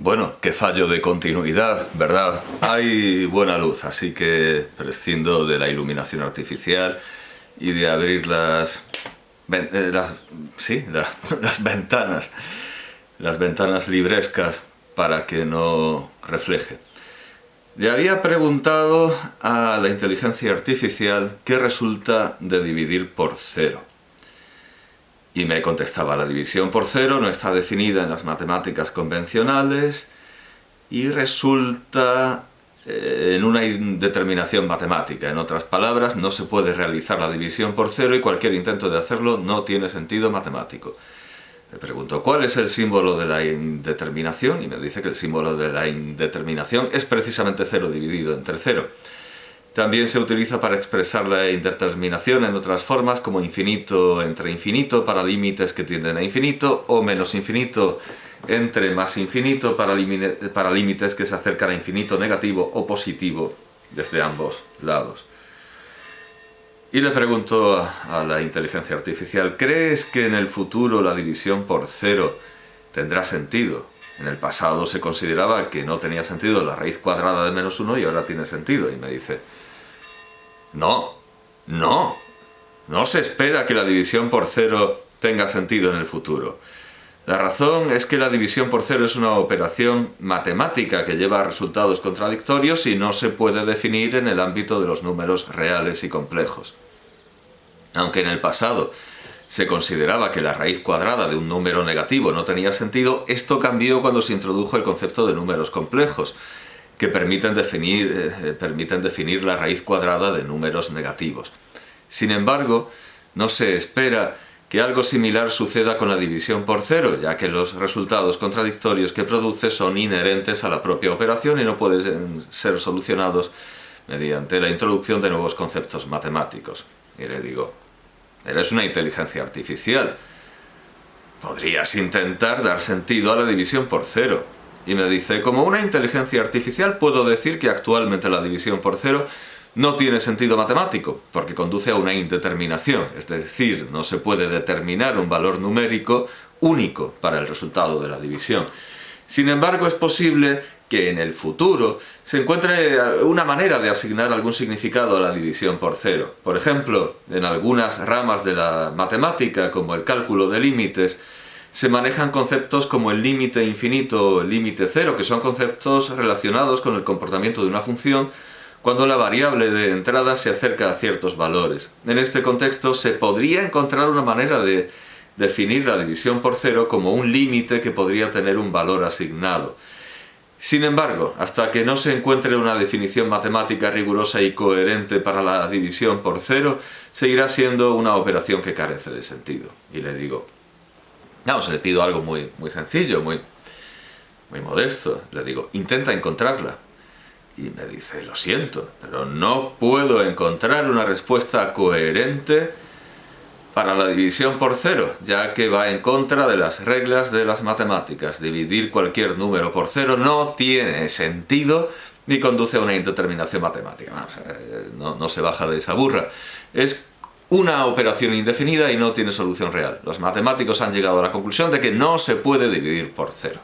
Bueno, qué fallo de continuidad, ¿verdad? Hay buena luz, así que prescindo de la iluminación artificial y de abrir las ventanas librescas para que no refleje. Le había preguntado a la inteligencia artificial qué resulta de dividir por cero. Y me contestaba, la división por cero no está definida en las matemáticas convencionales y resulta en una indeterminación matemática. En otras palabras, no se puede realizar la división por cero y cualquier intento de hacerlo no tiene sentido matemático. Le pregunto, ¿cuál es el símbolo de la indeterminación? Y me dice que el símbolo de la indeterminación es precisamente cero dividido entre cero. También se utiliza para expresar la indeterminación en otras formas como infinito entre infinito para límites que tienden a infinito o menos infinito entre más infinito para límites que se acercan a infinito negativo o positivo desde ambos lados. Y le pregunto a la inteligencia artificial, ¿crees que en el futuro la división por cero tendrá sentido? En el pasado se consideraba que no tenía sentido la raíz cuadrada de menos 1 y ahora tiene sentido. Y me dice, no se espera que la división por cero tenga sentido en el futuro. La razón es que la división por cero es una operación matemática que lleva a resultados contradictorios y no se puede definir en el ámbito de los números reales y complejos. Aunque en el pasado se consideraba que la raíz cuadrada de un número negativo no tenía sentido, esto cambió cuando se introdujo el concepto de números complejos, que permiten definir la raíz cuadrada de números negativos. Sin embargo, no se espera que algo similar suceda con la división por cero, ya que los resultados contradictorios que produce son inherentes a la propia operación y no pueden ser solucionados mediante la introducción de nuevos conceptos matemáticos. Y le digo, eres una inteligencia artificial. Podrías intentar dar sentido a la división por cero. Y me dice, como una inteligencia artificial puedo decir que actualmente la división por cero no tiene sentido matemático, porque conduce a una indeterminación, es decir, no se puede determinar un valor numérico único para el resultado de la división. Sin embargo, es posible que en el futuro se encuentre una manera de asignar algún significado a la división por cero. Por ejemplo, en algunas ramas de la matemática, como el cálculo de límites, se manejan conceptos como el límite infinito o el límite cero, que son conceptos relacionados con el comportamiento de una función cuando la variable de entrada se acerca a ciertos valores. En este contexto se podría encontrar una manera de definir la división por cero como un límite que podría tener un valor asignado. Sin embargo, hasta que no se encuentre una definición matemática rigurosa y coherente para la división por cero, seguirá siendo una operación que carece de sentido. Y le digo, le pido algo muy sencillo, muy modesto. Le digo, intenta encontrarla. Y me dice, lo siento, pero no puedo encontrar una respuesta coherente para la división por cero, ya que va en contra de las reglas de las matemáticas. Dividir cualquier número por cero no tiene sentido ni conduce a una indeterminación matemática. No se baja de esa burra. Es una operación indefinida y no tiene solución real. Los matemáticos han llegado a la conclusión de que no se puede dividir por cero.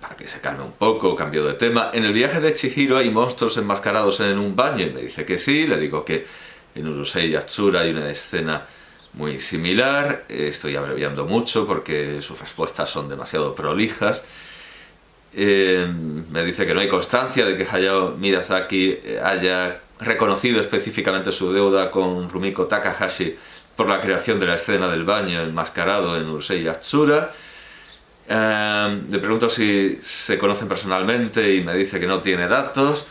Para que se calme un poco, cambio de tema. En el viaje de Chihiro hay monstruos enmascarados en un baño y me dice que sí. Le digo que en Urusei Yatsura hay una escena muy similar. Estoy abreviando mucho porque sus respuestas son demasiado prolijas. Me dice que no hay constancia de que Hayao Miyazaki haya reconocido específicamente su deuda con Rumiko Takahashi por la creación de la escena del baño enmascarado en Urusei Yatsura. Le pregunto si se conocen personalmente y me dice que no tiene datos.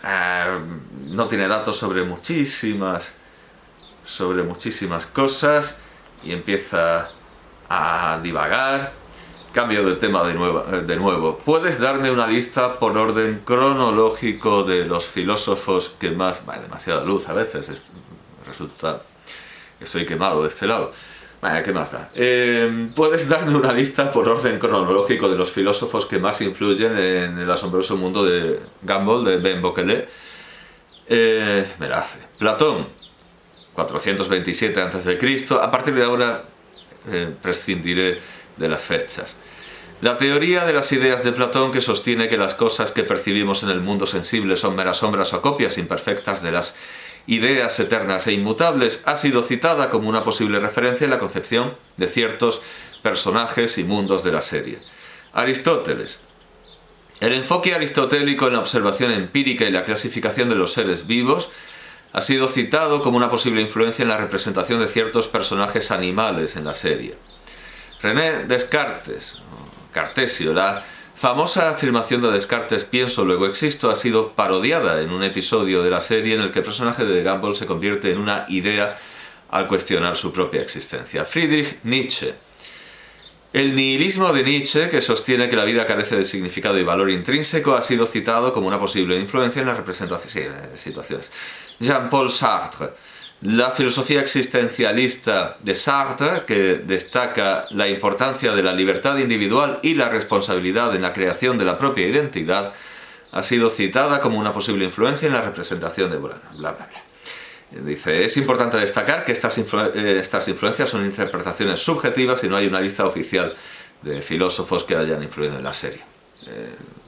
No tiene datos sobre muchísimas cosas y empieza a divagar. Cambio de tema de nuevo. ¿Puedes darme una lista por orden cronológico de los filósofos que más... demasiada luz a veces, resulta que estoy quemado de este lado. ¿Qué más da? ¿Puedes darme una lista por orden cronológico de los filósofos que más influyen en el asombroso mundo de Gumball, de Ben Bokele? Me la hace. Platón, 427 a.C. A partir de ahora prescindiré de las fechas. La teoría de las ideas de Platón, que sostiene que las cosas que percibimos en el mundo sensible son meras sombras o copias imperfectas de las ideas eternas e inmutables, ha sido citada como una posible referencia en la concepción de ciertos personajes y mundos de la serie. Aristóteles. El enfoque aristotélico en la observación empírica y la clasificación de los seres vivos ha sido citado como una posible influencia en la representación de ciertos personajes animales en la serie. René Descartes, Cartesio, la famosa afirmación de Descartes "pienso, luego existo" ha sido parodiada en un episodio de la serie en el que el personaje de Gumball se convierte en una idea al cuestionar su propia existencia. Friedrich Nietzsche. El nihilismo de Nietzsche, que sostiene que la vida carece de significado y valor intrínseco, ha sido citado como una posible influencia en las situaciones. Jean-Paul Sartre. La filosofía existencialista de Sartre, que destaca la importancia de la libertad individual y la responsabilidad en la creación de la propia identidad, ha sido citada como una posible influencia en la representación de bla, bla, bla. Dice, es importante destacar que estas influencias son interpretaciones subjetivas y no hay una lista oficial de filósofos que hayan influido en la serie.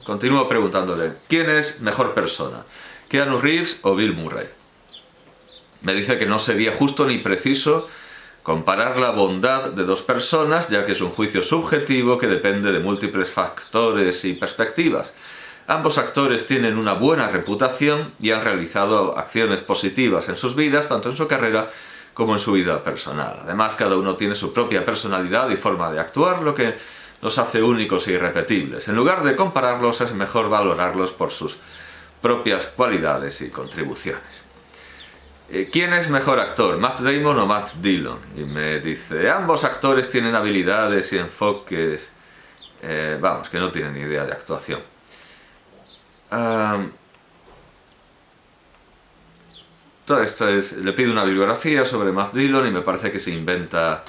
Continúo preguntándole, ¿quién es mejor persona? ¿Keanu Reeves o Bill Murray? Me dice que no sería justo ni preciso comparar la bondad de dos personas, ya que es un juicio subjetivo que depende de múltiples factores y perspectivas. Ambos actores tienen una buena reputación y han realizado acciones positivas en sus vidas, tanto en su carrera como en su vida personal. Además, cada uno tiene su propia personalidad y forma de actuar, lo que los hace únicos e irrepetibles. En lugar de compararlos, es mejor valorarlos por sus propias cualidades y contribuciones. ¿Quién es mejor actor, Matt Damon o Matt Dillon? Y me dice, ambos actores tienen habilidades y enfoques, que no tienen ni idea de actuación. Todo esto le pido una bibliografía sobre Matt Dillon y me parece que se inventa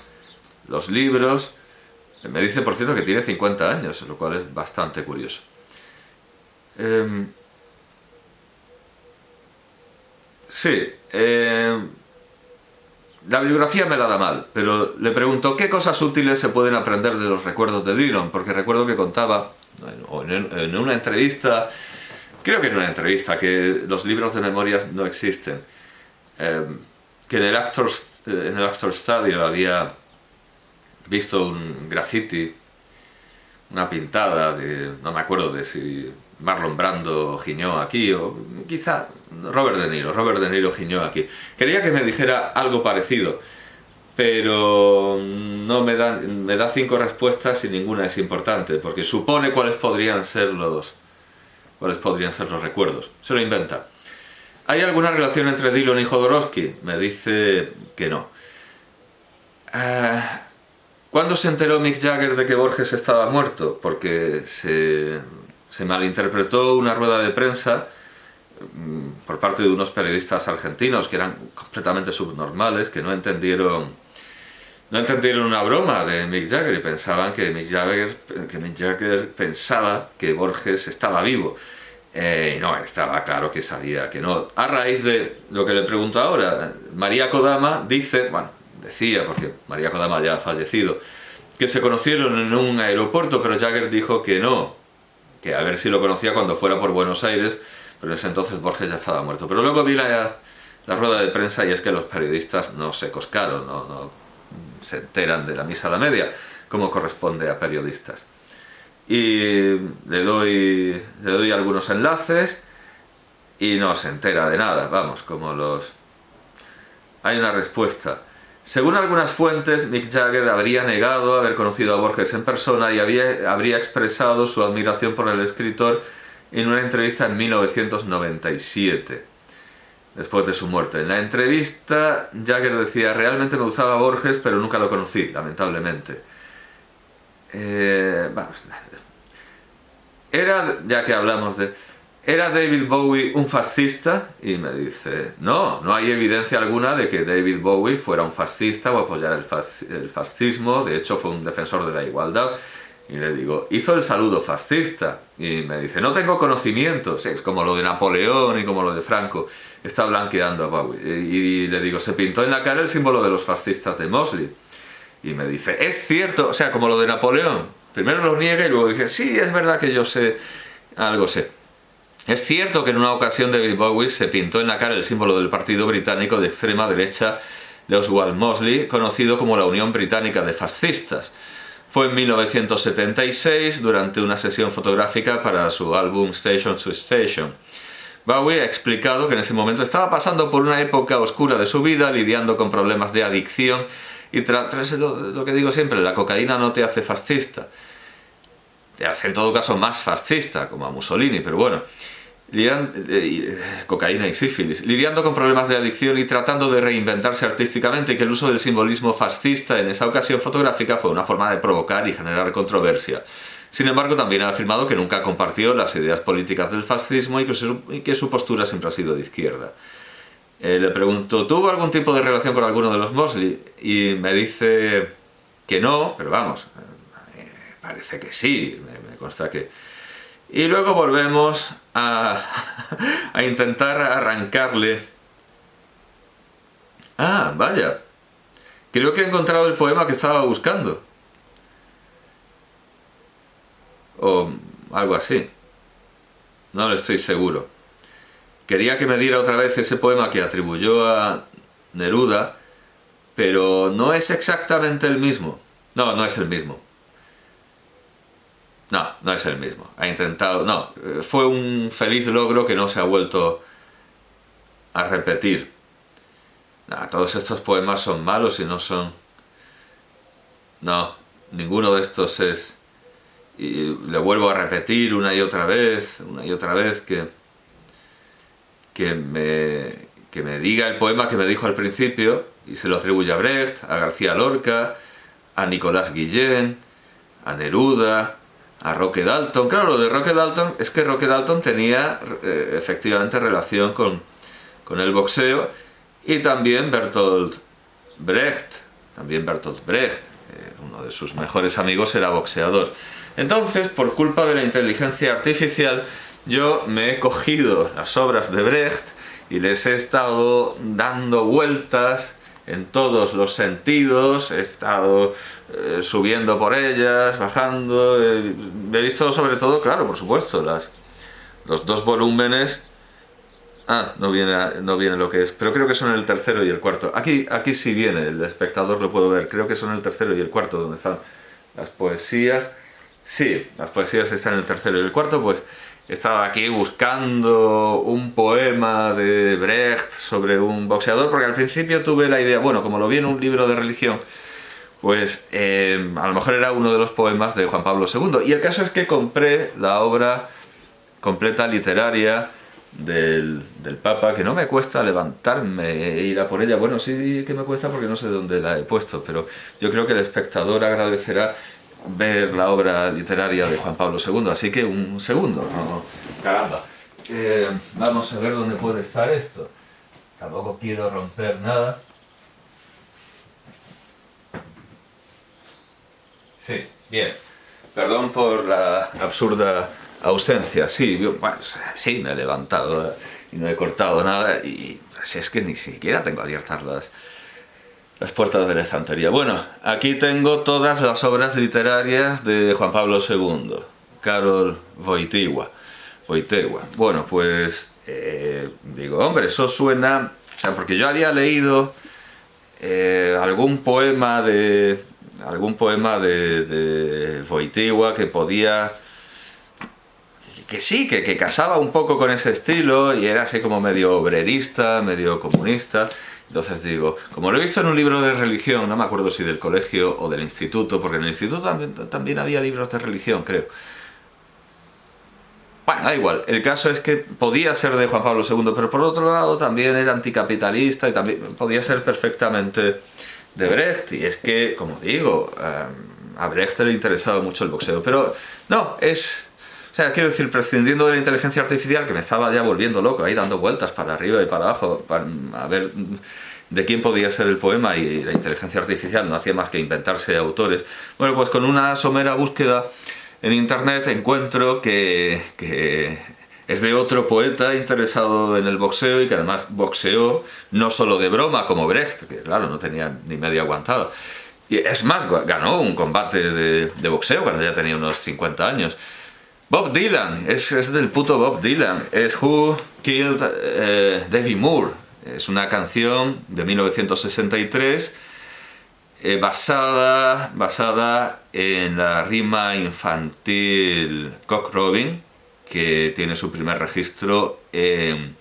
los libros. Me dice, por cierto, que tiene 50 años, lo cual es bastante curioso. La bibliografía me la da mal, pero le pregunto qué cosas útiles se pueden aprender de los recuerdos de Dillon, porque recuerdo que contaba en una entrevista, creo que en una entrevista, que los libros de memorias no existen, que en el Actors Studio había visto un graffiti, una pintada de, no me acuerdo de si Marlon Brando giñó aquí o quizá Robert De Niro giñó aquí. Quería que me dijera algo parecido, pero no me da 5 respuestas y ninguna es importante, porque supone cuáles podrían ser los recuerdos. Se lo inventa. ¿Hay alguna relación entre Dillon y Jodorowsky? Me dice que no. ¿Cuándo se enteró Mick Jagger de que Borges estaba muerto? Porque se malinterpretó una rueda de prensa por parte de unos periodistas argentinos que eran completamente subnormales, que no entendieron una broma de Mick Jagger y pensaban que Mick Jagger pensaba que Borges estaba vivo. Y no, estaba claro que sabía que no. A raíz de lo que le pregunto ahora, María Kodama decía, porque María Kodama ya ha fallecido, que se conocieron en un aeropuerto, pero Jagger dijo que no, que a ver si lo conocía cuando fuera por Buenos Aires, pero en ese entonces Borges ya estaba muerto. Pero luego vi la rueda de prensa y es que los periodistas no se coscaron, no se enteran de la misa a la media, como corresponde a periodistas. Y le doy algunos enlaces y no se entera de nada, Hay una respuesta. Según algunas fuentes, Mick Jagger habría negado haber conocido a Borges en persona y habría expresado su admiración por el escritor en una entrevista en 1997, después de su muerte. En la entrevista, Jagger decía, realmente me gustaba Borges, pero nunca lo conocí, lamentablemente. ¿Era David Bowie un fascista? Y me dice, no hay evidencia alguna de que David Bowie fuera un fascista o apoyara el fascismo, de hecho fue un defensor de la igualdad. Y le digo, hizo el saludo fascista. Y me dice, no tengo conocimiento. Sí, es como lo de Napoleón y como lo de Franco. Está blanqueando a Bowie. Y le digo, se pintó en la cara el símbolo de los fascistas de Mosley. Y me dice, es cierto, o sea, como lo de Napoleón. primero lo niega y luego dice, sí, es verdad que yo sé, algo sé. Es cierto que en una ocasión David Bowie se pintó en la cara el símbolo del partido británico de extrema derecha de Oswald Mosley, conocido como la Unión Británica de Fascistas. Fue en 1976, durante una sesión fotográfica para su álbum Station to Station. Bowie ha explicado que en ese momento estaba pasando por una época oscura de su vida, lidiando con problemas de adicción, y tras lo que digo siempre, la cocaína no te hace fascista. Te hace en todo caso más fascista, como a Mussolini, pero bueno. Cocaína y sífilis, lidiando con problemas de adicción y tratando de reinventarse artísticamente, y que el uso del simbolismo fascista en esa ocasión fotográfica fue una forma de provocar y generar controversia. Sin embargo, también ha afirmado que nunca compartió las ideas políticas del fascismo y que su postura siempre ha sido de izquierda. Le pregunto, ¿tuvo algún tipo de relación con alguno de los Mosley? Y me dice que no, pero vamos, parece que sí, me consta que... Y luego volvemos a intentar arrancarle... Ah, vaya. Creo que he encontrado el poema que estaba buscando. O algo así. No lo estoy seguro. Quería que me diera otra vez ese poema que atribuyó a Neruda, pero no es exactamente el mismo. No, no es el mismo. No, no es el mismo. Ha intentado... No, fue un feliz logro que no se ha vuelto a repetir. Nah, todos estos poemas son malos y no son... No, ninguno de estos es... Y le vuelvo a repetir una y otra vez que me diga el poema que me dijo al principio, y se lo atribuye a Brecht, a García Lorca, a Nicolás Guillén, a Neruda, a Roque Dalton. Claro, lo de Roque Dalton es que Roque Dalton tenía efectivamente relación con el boxeo, y también Bertolt Brecht, uno de sus mejores amigos era boxeador. Entonces, por culpa de la inteligencia artificial, yo me he cogido las obras de Brecht y les he estado dando vueltas en todos los sentidos, he estado subiendo por ellas, bajando, he visto sobre todo, claro, por supuesto, los dos volúmenes. Ah, no viene lo que es, pero creo que son el tercero y el cuarto. Aquí sí viene, el espectador lo puedo ver, creo que son el tercero y el cuarto, donde están las poesías. Sí, las poesías están en el tercero y el cuarto. Pues estaba aquí buscando un poema de Brecht sobre un boxeador, porque al principio tuve la idea, bueno, como lo vi en un libro de religión, pues a lo mejor era uno de los poemas de Juan Pablo II. Y el caso es que compré la obra completa literaria del Papa, que no me cuesta levantarme e ir a por ella. Bueno, sí que me cuesta porque no sé dónde la he puesto, pero yo creo que el espectador agradecerá ver la obra literaria de Juan Pablo II, así que un segundo, no, caramba. Vamos a ver dónde puede estar esto. Tampoco quiero romper nada. Sí, bien. Perdón por la absurda ausencia. Sí, bueno, sí, me he levantado y no he cortado nada, y si es que ni siquiera tengo abiertas las puertas de la estantería. Bueno, aquí tengo todas las obras literarias de Juan Pablo II, Karol Wojtyła. Bueno, pues digo, hombre, eso suena... O sea, porque yo había leído algún poema de Wojtyła que podía... Que sí, que casaba un poco con ese estilo, y era así como medio obrerista, medio comunista. Entonces digo, como lo he visto en un libro de religión, no me acuerdo si del colegio o del instituto, porque en el instituto también había libros de religión, creo. Bueno, da igual, el caso es que podía ser de Juan Pablo II, pero por otro lado también era anticapitalista y también podía ser perfectamente de Brecht. Y es que, como digo, a Brecht le interesaba mucho el boxeo, pero no, o sea, quiero decir, prescindiendo de la inteligencia artificial, que me estaba ya volviendo loco, ahí dando vueltas para arriba y para abajo, a ver de quién podía ser el poema, y la inteligencia artificial no hacía más que inventarse autores. Bueno, pues con una somera búsqueda en internet encuentro que es de otro poeta interesado en el boxeo, y que además boxeó no solo de broma como Brecht, que claro, no tenía ni media aguantada, Y es más, ganó un combate de boxeo cuando ya tenía unos 50 años. Bob Dylan, es del puto Bob Dylan. Es Who Killed Davey Moore. Es una canción de 1963 basada en la rima infantil Cock Robin, que tiene su primer registro en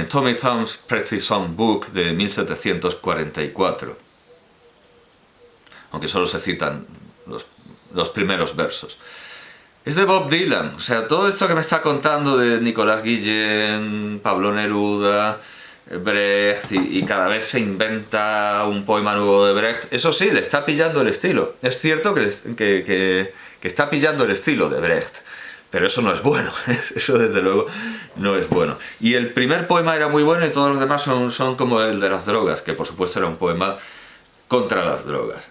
Tommy Tom's Pretty Songbook de 1744. Aunque solo se citan los primeros versos. Es de Bob Dylan. O sea, todo esto que me está contando de Nicolás Guillén, Pablo Neruda, Brecht, y cada vez se inventa un poema nuevo de Brecht, eso sí, le está pillando el estilo. Es cierto que está pillando el estilo de Brecht, pero eso no es bueno. Eso desde luego no es bueno. Y el primer poema era muy bueno y todos los demás son como el de las drogas, que por supuesto era un poema contra las drogas.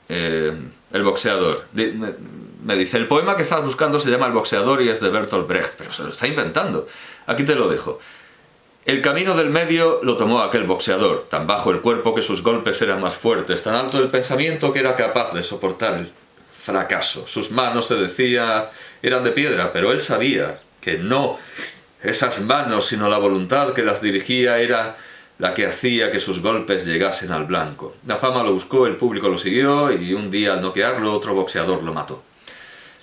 El boxeador. Me dice, el poema que estás buscando se llama El boxeador y es de Bertolt Brecht, pero se lo está inventando. Aquí te lo dejo. El camino del medio lo tomó aquel boxeador, tan bajo el cuerpo que sus golpes eran más fuertes, tan alto el pensamiento que era capaz de soportar el fracaso. Sus manos, se decía, eran de piedra, pero él sabía que no esas manos, sino la voluntad que las dirigía era la que hacía que sus golpes llegasen al blanco. La fama lo buscó, el público lo siguió y un día al noquearlo otro boxeador lo mató.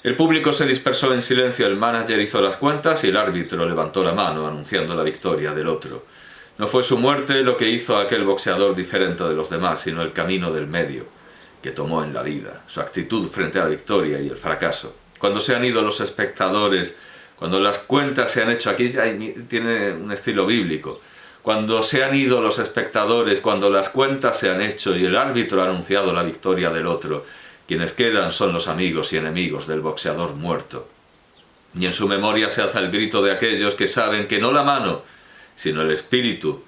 El público se dispersó en silencio, el manager hizo las cuentas y el árbitro levantó la mano anunciando la victoria del otro. No fue su muerte lo que hizo a aquel boxeador diferente de los demás, sino el camino del medio que tomó en la vida, su actitud frente a la victoria y el fracaso. Cuando se han ido los espectadores, cuando las cuentas se han hecho, aquí ya tiene un estilo bíblico, cuando se han ido los espectadores, cuando las cuentas se han hecho y el árbitro ha anunciado la victoria del otro, quienes quedan son los amigos y enemigos del boxeador muerto. Y en su memoria se alza el grito de aquellos que saben que no la mano, sino el espíritu,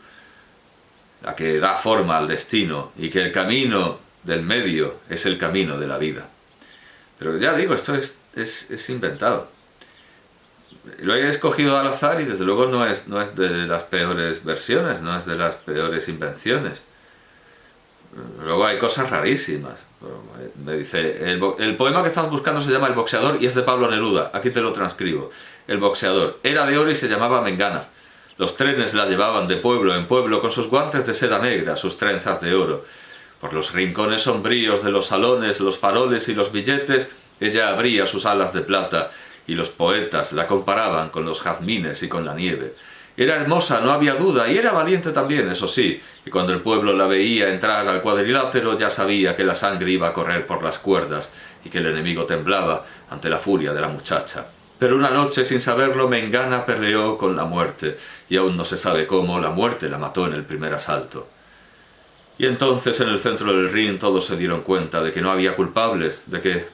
la que da forma al destino, y que el camino del medio es el camino de la vida. Pero ya digo, esto es inventado. Lo he escogido al azar y desde luego no es de las peores versiones, no es de las peores invenciones. Luego hay cosas rarísimas. Me dice, el poema que estás buscando se llama El boxeador y es de Pablo Neruda. Aquí te lo transcribo. El boxeador era de oro y se llamaba Mengana. Los trenes la llevaban de pueblo en pueblo con sus guantes de seda negra, sus trenzas de oro. Por los rincones sombríos de los salones, los faroles y los billetes, ella abría sus alas de plata y los poetas la comparaban con los jazmines y con la nieve. Era hermosa, no había duda, y era valiente también, eso sí, y cuando el pueblo la veía entrar al cuadrilátero ya sabía que la sangre iba a correr por las cuerdas y que el enemigo temblaba ante la furia de la muchacha. Pero una noche, sin saberlo, Mengana peleó con la muerte, y aún no se sabe cómo, la muerte la mató en el primer asalto. Y entonces en el centro del ring todos se dieron cuenta de que no había culpables, de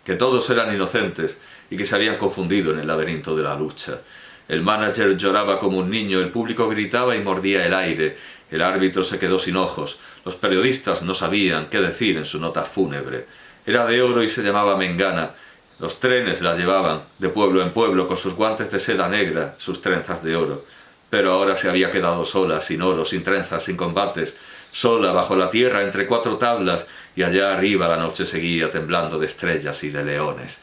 que todos eran inocentes y que se habían confundido en el laberinto de la lucha. El manager lloraba como un niño, el público gritaba y mordía el aire, el árbitro se quedó sin ojos, los periodistas no sabían qué decir en su nota fúnebre. Era de oro y se llamaba Mengana. Los trenes la llevaban de pueblo en pueblo con sus guantes de seda negra, sus trenzas de oro. Pero ahora se había quedado sola, sin oro, sin trenzas, sin combates, sola bajo la tierra entre cuatro tablas, y allá arriba la noche seguía temblando de estrellas y de leones.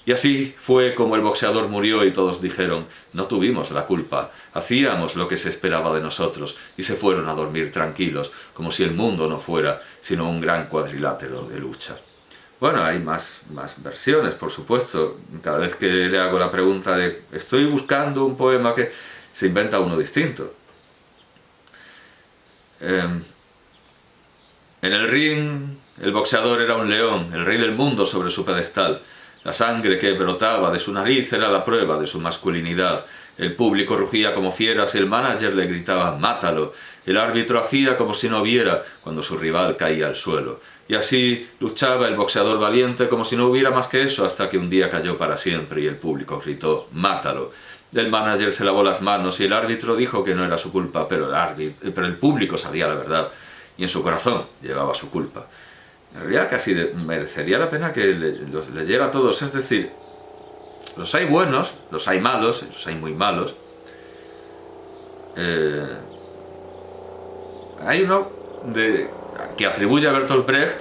Y así fue como el boxeador murió y todos dijeron, no tuvimos la culpa, hacíamos lo que se esperaba de nosotros, y se fueron a dormir tranquilos, como si el mundo no fuera sino un gran cuadrilátero de lucha. Bueno, hay más versiones, por supuesto. Cada vez que le hago la pregunta de estoy buscando un poema, que se inventa uno distinto. En el ring, el boxeador era un león, el rey del mundo sobre su pedestal. La sangre que brotaba de su nariz era la prueba de su masculinidad. El público rugía como fieras y el manager le gritaba «¡Mátalo!». El árbitro hacía como si no viera cuando su rival caía al suelo. Y así luchaba el boxeador valiente como si no hubiera más que eso, hasta que un día cayó para siempre y el público gritó «¡Mátalo!». El manager se lavó las manos y el árbitro dijo que no era su culpa, pero el público sabía la verdad y en su corazón llevaba su culpa. En realidad casi merecería la pena que los leyera a todos, es decir, los hay buenos, los hay malos, los hay muy malos. Hay uno que atribuye a Bertolt Brecht,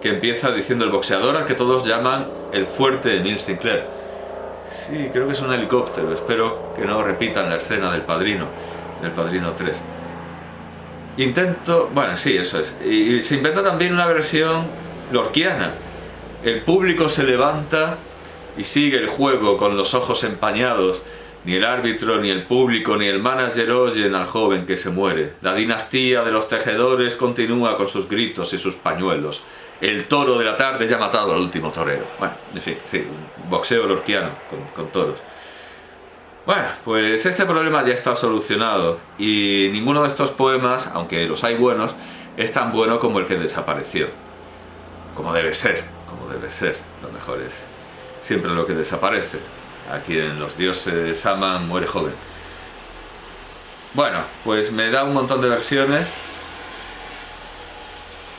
que empieza diciendo el boxeador al que todos llaman el fuerte de Emile Sinclair. Sí, creo que es un helicóptero, espero que no repitan la escena del Padrino 3. Bueno, sí, eso es. Y se inventa también una versión lorquiana. El público se levanta y sigue el juego con los ojos empañados. Ni el árbitro, ni el público, ni el manager oyen al joven que se muere. La dinastía de los tejedores continúa con sus gritos y sus pañuelos. El toro de la tarde ya ha matado al último torero. Bueno, en fin, sí, un boxeo lorquiano con toros. Bueno, pues este problema ya está solucionado y ninguno de estos poemas, aunque los hay buenos, es tan bueno como el que desapareció. Como debe ser. Lo mejor es siempre lo que desaparece. A quien los dioses aman muere joven. Bueno, pues me da un montón de versiones.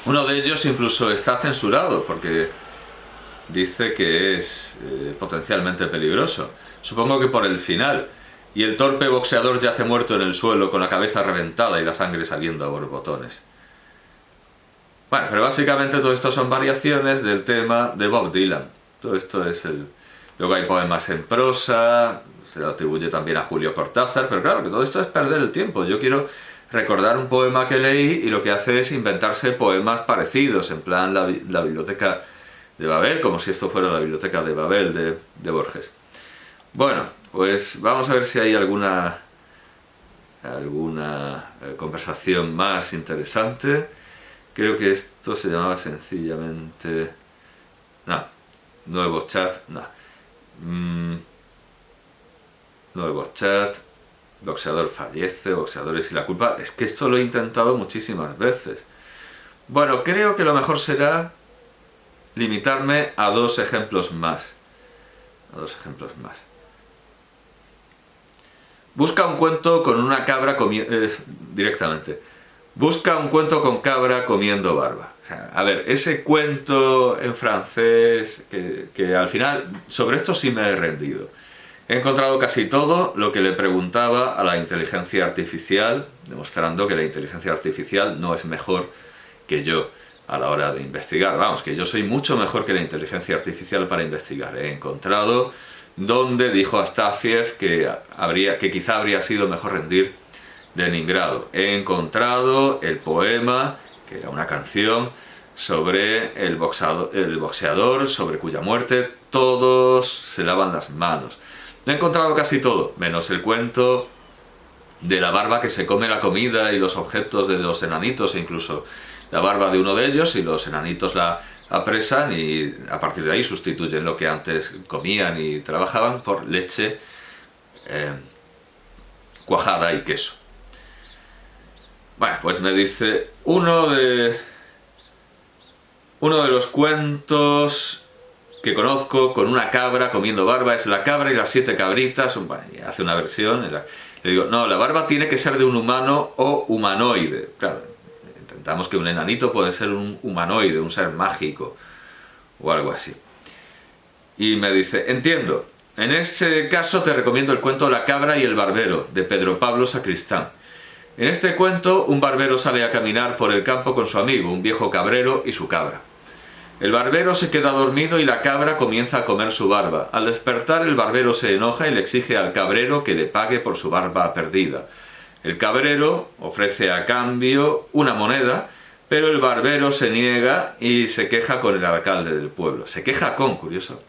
Uno de ellos incluso está censurado porque dice que es potencialmente peligroso. Supongo que por el final. Y el torpe boxeador yace muerto en el suelo con la cabeza reventada y la sangre saliendo a borbotones. Bueno, pero básicamente todo esto son variaciones del tema de Bob Dylan. Todo esto es el... Luego hay poemas en prosa, se lo atribuye también a Julio Cortázar, pero claro, que todo esto es perder el tiempo. Yo quiero recordar un poema que leí y lo que hace es inventarse poemas parecidos, en plan la biblioteca de Babel, como si esto fuera la biblioteca de Babel de Borges. Bueno, pues vamos a ver si hay alguna conversación más interesante. Creo que esto se llamaba sencillamente... Nuevo chat, nuevo chat, boxeador fallece, boxeadores y la culpa. Es que esto lo he intentado muchísimas veces. Bueno, creo que lo mejor será limitarme a dos ejemplos más. Busca un cuento con una cabra directamente. Busca un cuento con cabra comiendo barba. O sea, a ver, ese cuento en francés, que al final, sobre esto sí me he rendido. He encontrado casi todo lo que le preguntaba a la inteligencia artificial, demostrando que la inteligencia artificial no es mejor que yo a la hora de investigar. Vamos, que yo soy mucho mejor que la inteligencia artificial para investigar. He encontrado donde dijo Astafiev que quizá habría sido mejor rendir Leningrado. He encontrado el poema, que era una canción, sobre el boxeador, sobre cuya muerte todos se lavan las manos. He encontrado casi todo, menos el cuento de la barba que se come la comida y los objetos de los enanitos, e incluso la barba de uno de ellos, y los enanitos la apresan y a partir de ahí sustituyen lo que antes comían y trabajaban por leche cuajada y queso. Bueno, pues me dice, uno de los cuentos que conozco con una cabra comiendo barba es La cabra y las 7 cabritas. Bueno, y hace una versión. Le digo, no, la barba tiene que ser de un humano o humanoide. Claro, intentamos que un enanito puede ser un humanoide, un ser mágico o algo así. Y me dice, entiendo, en este caso te recomiendo el cuento La cabra y el barbero, de Pedro Pablo Sacristán. En este cuento, un barbero sale a caminar por el campo con su amigo, un viejo cabrero y su cabra. El barbero se queda dormido y la cabra comienza a comer su barba. Al despertar, el barbero se enoja y le exige al cabrero que le pague por su barba perdida. El cabrero ofrece a cambio una moneda, pero el barbero se niega y se queja con el alcalde del pueblo. Se queja curioso.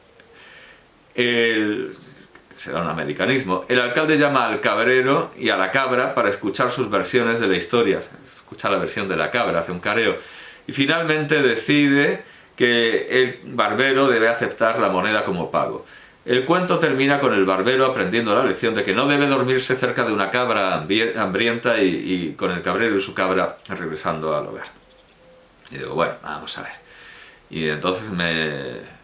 Será un americanismo. El alcalde llama al cabrero y a la cabra para escuchar sus versiones de la historia. Escucha la versión de la cabra, hace un careo. Y finalmente decide que el barbero debe aceptar la moneda como pago. El cuento termina con el barbero aprendiendo la lección de que no debe dormirse cerca de una cabra hambrienta y con el cabrero y su cabra regresando al hogar. Y digo, bueno, vamos a ver. Y entonces me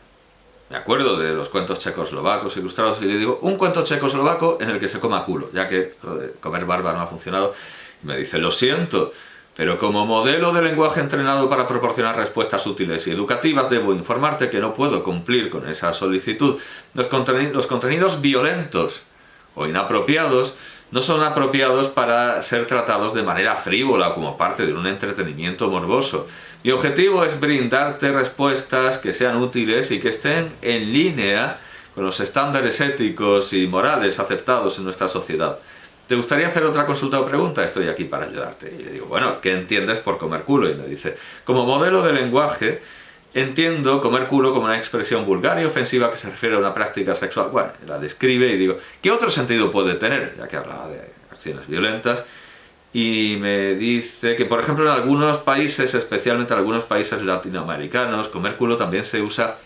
acuerdo de los cuentos checoslovacos ilustrados y le digo, un cuento checoslovaco en el que se coma culo, ya que comer barba no ha funcionado. Y me dice, lo siento, pero como modelo de lenguaje entrenado para proporcionar respuestas útiles y educativas, debo informarte que no puedo cumplir con esa solicitud. Los contenidos violentos o inapropiados no son apropiados para ser tratados de manera frívola como parte de un entretenimiento morboso. Mi objetivo es brindarte respuestas que sean útiles y que estén en línea con los estándares éticos y morales aceptados en nuestra sociedad. ¿Te gustaría hacer otra consulta o pregunta? Estoy aquí para ayudarte. Y le digo, bueno, ¿qué entiendes por comer culo? Y me dice, como modelo de lenguaje, entiendo comer culo como una expresión vulgar y ofensiva que se refiere a una práctica sexual. Bueno, la describe y digo, ¿qué otro sentido puede tener? Ya que hablaba de acciones violentas. Y me dice que, por ejemplo, en algunos países, especialmente en algunos países latinoamericanos, comer culo también se usa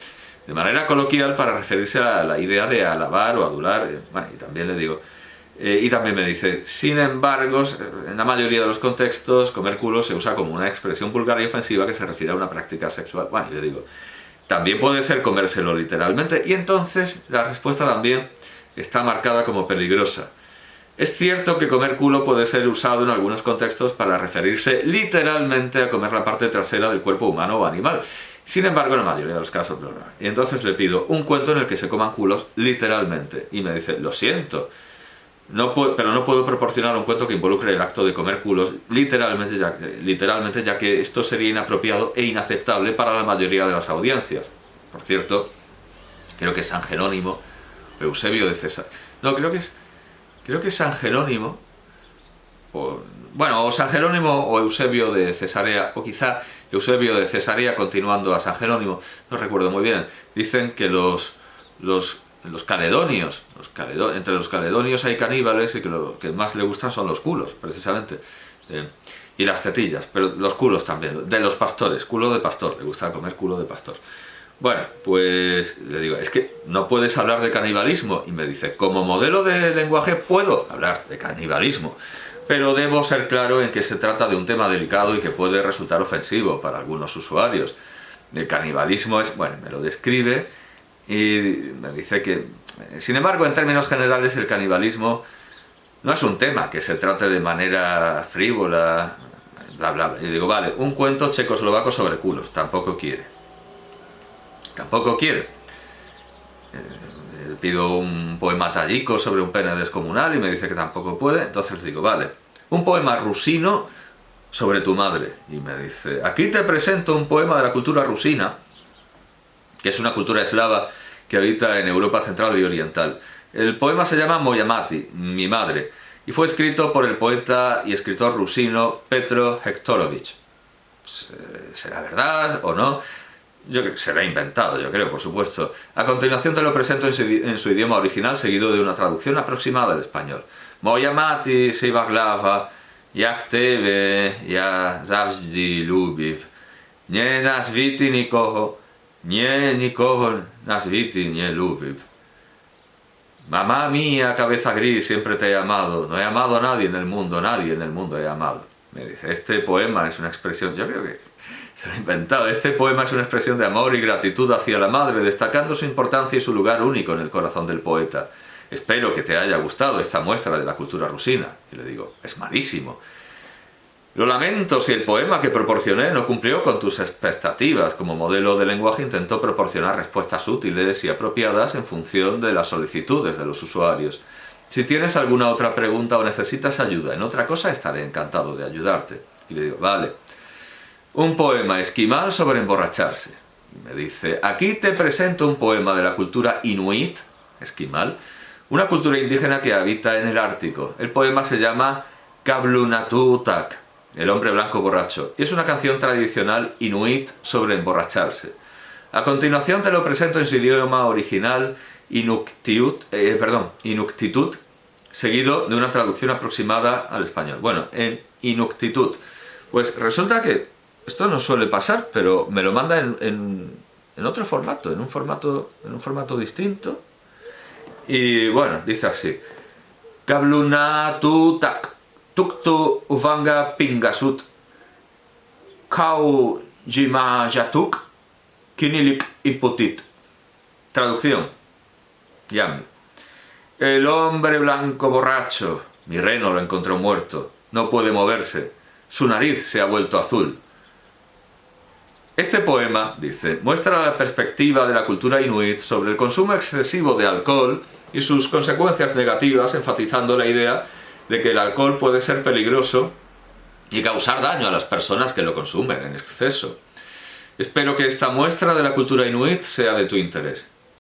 de manera coloquial para referirse a la idea de alabar o adular. Bueno, y también le digo, y también me dice, sin embargo, en la mayoría de los contextos, comer culo se usa como una expresión vulgar y ofensiva que se refiere a una práctica sexual. Bueno, y le digo, también puede ser comérselo literalmente, y entonces la respuesta también está marcada como peligrosa. Es cierto que comer culo puede ser usado en algunos contextos para referirse literalmente a comer la parte trasera del cuerpo humano o animal. Sin embargo, en la mayoría de los casos, no. Y entonces le pido un cuento en el que se coman culos literalmente. Y me dice, lo siento, pero no puedo proporcionar un cuento que involucre el acto de comer culos literalmente, ya que esto sería inapropiado e inaceptable para la mayoría de las audiencias. Por cierto, creo que San Jerónimo, o Eusebio de Cesarea... No, creo que es San Jerónimo, o San Jerónimo o Eusebio de Cesarea, o quizá Eusebio de Cesarea continuando a San Jerónimo, no recuerdo muy bien. Dicen que entre los caledonios hay caníbales y que lo que más le gustan son los culos, precisamente. Y las tetillas, pero los culos también, de los pastores, culo de pastor, le gusta comer culo de pastor. Bueno, pues le digo, es que no puedes hablar de canibalismo. Y me dice, como modelo de lenguaje puedo hablar de canibalismo, pero debo ser claro en que se trata de un tema delicado y que puede resultar ofensivo para algunos usuarios. El canibalismo es, bueno, me lo describe y me dice que, sin embargo, en términos generales, el canibalismo no es un tema que se trate de manera frívola, bla, bla, bla. Y digo, vale, un cuento checoslovaco sobre culos, tampoco quiere. Le pido un poema tallico sobre un pene descomunal y me dice que tampoco puede. Entonces le digo, vale, un poema rusino sobre tu madre. Y me dice, aquí te presento un poema de la cultura rusina, que es una cultura eslava que habita en Europa central y oriental. El poema se llama Moya Mati, mi madre, y fue escrito por el poeta y escritor rusino Petro Hektorovich. ¿Será verdad o no? Yo creo que será inventado, yo creo, por supuesto. A continuación te lo presento en su idioma original, seguido de una traducción aproximada al español. Moya Mati, Sivaglava, jak tebe, ja zavždy lubiv. Nie nazviti nikoho, nie nikoho nazviti nie lubiv. Mamá mía, cabeza gris, siempre te he amado. No he amado a nadie en el mundo he amado. Me dice, este poema es una expresión, yo creo que se lo he inventado. Este poema es una expresión de amor y gratitud hacia la madre, destacando su importancia y su lugar único en el corazón del poeta. Espero que te haya gustado esta muestra de la cultura rusina. Y le digo, es malísimo. Lo lamento si el poema que proporcioné no cumplió con tus expectativas. Como modelo de lenguaje intentó proporcionar respuestas útiles y apropiadas en función de las solicitudes de los usuarios. Si tienes alguna otra pregunta o necesitas ayuda en otra cosa, estaré encantado de ayudarte. Y le digo, vale. Un poema esquimal sobre emborracharse. Y me dice, aquí te presento un poema de la cultura inuit, esquimal, una cultura indígena que habita en el Ártico. El poema se llama Kablunatutak, el hombre blanco borracho, y es una canción tradicional inuit sobre emborracharse. A continuación te lo presento en su idioma original, Inuktitut, seguido de una traducción aproximada al español. Bueno, en Inuktitut, pues resulta que esto no suele pasar, pero me lo manda en otro formato, en un formato distinto. Y bueno, dice así: Kablunatutak, tuktu uvanga pingasut, kau jimajatuk, kinilik iputit. Traducción: Yami. El hombre blanco borracho, mi reno lo encontró muerto, no puede moverse, su nariz se ha vuelto azul. Este poema, dice, muestra la perspectiva de la cultura inuit sobre el consumo excesivo de alcohol y sus consecuencias negativas, enfatizando la idea de que el alcohol puede ser peligroso y causar daño a las personas que lo consumen en exceso. Espero que esta muestra de la cultura inuit sea de tu interés.